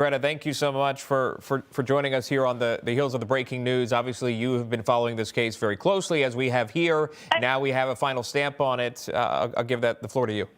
Greta, thank you so much for joining us here on the heels of the breaking news. Obviously, you have been following this case very closely, as we have here. Now we have a final stamp on it. I'll give the floor to you.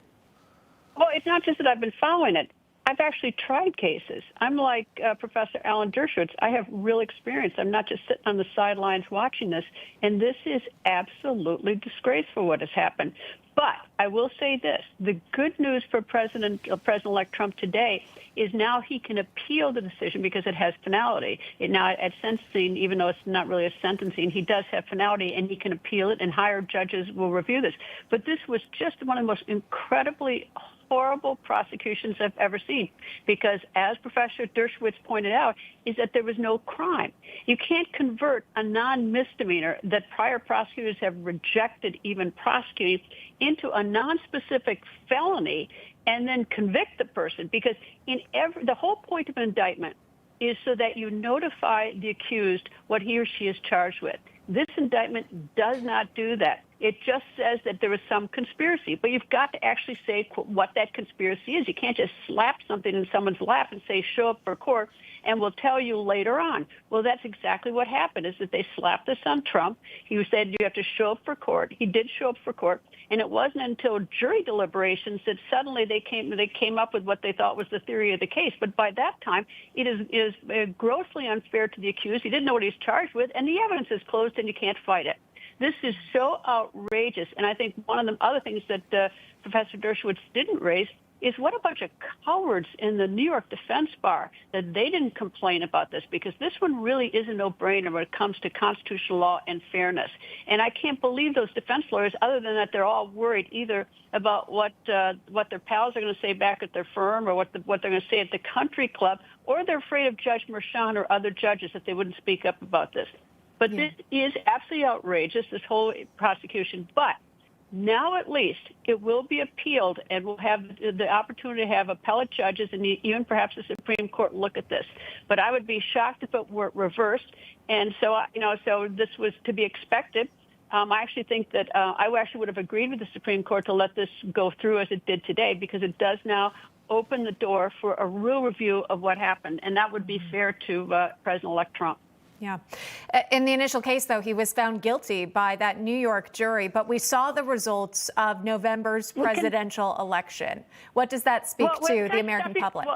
Well, it's not just that I've been following it. I've actually tried cases. I'm like Professor Alan Dershowitz. I have real experience. I'm not just sitting on the sidelines watching this. And this is absolutely disgraceful what has happened. But I will say this. The good news for President-elect Trump today is now he can appeal the decision because it has finality. Now, at sentencing, even though it's not really a sentencing, he does have finality, and he can appeal it, and higher judges will review this. But this was just one of the most incredibly horrible prosecutions I've ever seen, because as Professor Dershowitz pointed out, is that there was no crime. You can't convert a non-misdemeanor that prior prosecutors have rejected even prosecuting into a non-specific felony and then convict the person, because the whole point of an indictment is so that you notify the accused what he or she is charged with. This indictment does not do that. It just says that there was some conspiracy, but you've got to actually say what that conspiracy is. You can't just slap something in someone's lap and say, show up for court, and we'll tell you later on. Well, that's exactly what happened, is that they slapped this on Trump. He said, you have to show up for court. He did show up for court, and it wasn't until jury deliberations that suddenly they came up with what they thought was the theory of the case. But by that time, it is grossly unfair to the accused. He didn't know what he's charged with, and the evidence is closed, and you can't fight it. This is so outrageous. And I think one of the other things that Professor Dershowitz didn't raise is what a bunch of cowards in the New York defense bar that they didn't complain about this, because this one really is a no-brainer when it comes to constitutional law and fairness. And I can't believe those defense lawyers, other than that they're all worried either about what their pals are going to say back at their firm, or what they're going to say at the country club, or they're afraid of Judge Merchan or other judges that they wouldn't speak up about this. But This is absolutely outrageous, this whole prosecution. But now at least it will be appealed, and we'll have the opportunity to have appellate judges and even perhaps the Supreme Court look at this. But I would be shocked if it were reversed. And so, so this was to be expected. I actually think that I actually would have agreed with the Supreme Court to let this go through as it did today, because it does now open the door for a real review of what happened. And that would be fair to President-elect Trump. Yeah. In the initial case, though, he was found guilty by that New York jury, but we saw the results of November's presidential election. What does that speak to the American public?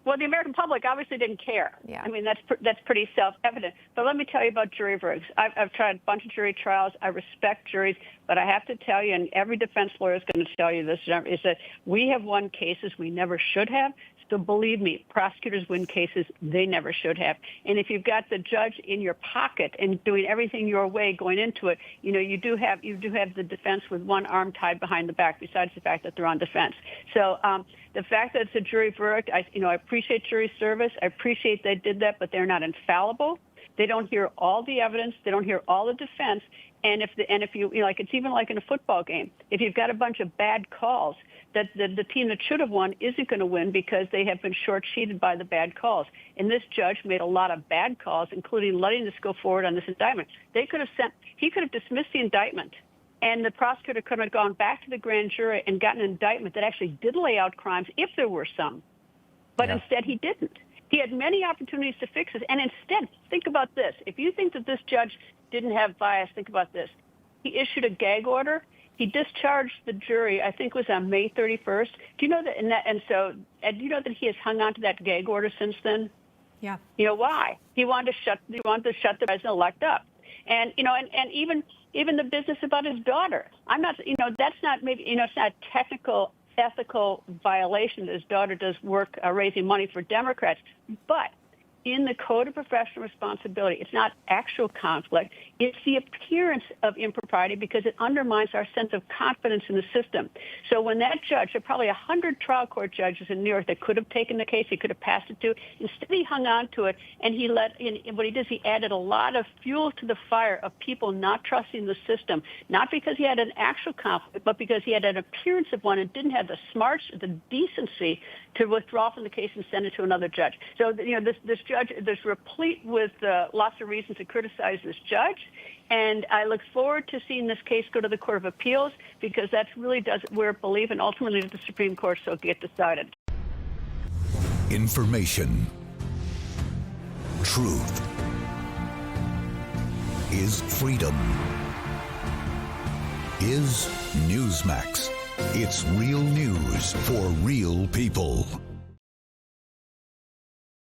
Well, the American public obviously didn't care. Yeah. I mean, that's pretty self-evident. But let me tell you about jury verdicts. I've tried a bunch of jury trials. I respect juries, but I have to tell you, and every defense lawyer is going to tell you this, is that we have won cases we never should have. So believe me, prosecutors win cases they never should have. And if you've got the judge in your pocket and doing everything your way going into it, you do have the defense with one arm tied behind the back, besides the fact that they're on defense. So the fact that it's a jury verdict, I appreciate jury service. I appreciate they did that, but they're not infallible. They don't hear all the evidence. They don't hear all the defense. And if you like, it's even like in a football game. If you've got a bunch of bad calls, that the team that should have won isn't going to win because they have been short-sheeted by the bad calls. And this judge made a lot of bad calls, including letting this go forward on this indictment. He could have dismissed the indictment, and the prosecutor could have gone back to the grand jury and gotten an indictment that actually did lay out crimes if there were some. But instead he didn't. He had many opportunities to fix this. And instead, think about this. If you think that this judge didn't have bias, think about this. He issued a gag order. He discharged the jury, I think it was on May 31st. Do you know that? And do you know that he has hung on to that gag order since then? Yeah. You know why? He wanted to shut the president-elect up. And and even the business about his daughter. I'm not. That's not maybe. It's not a technical, ethical violation that his daughter does work raising money for Democrats, but in the Code of Professional Responsibility, it's not actual conflict. It's the appearance of impropriety, because it undermines our sense of confidence in the system. So when that judge, there are probably 100 trial court judges in New York that could have taken the case, he could have passed it to. Instead, he hung on to it, and what he did is he added a lot of fuel to the fire of people not trusting the system, not because he had an actual conflict, but because he had an appearance of one and didn't have the smarts, the decency to withdraw from the case and send it to another judge. So, this judge, there's replete with lots of reasons to criticize this judge. And I look forward to seeing this case go to the Court of Appeals, because that's really where it believe, and ultimately the Supreme Court so get decided. Information. Truth is freedom. Is Newsmax. It's real news for real people.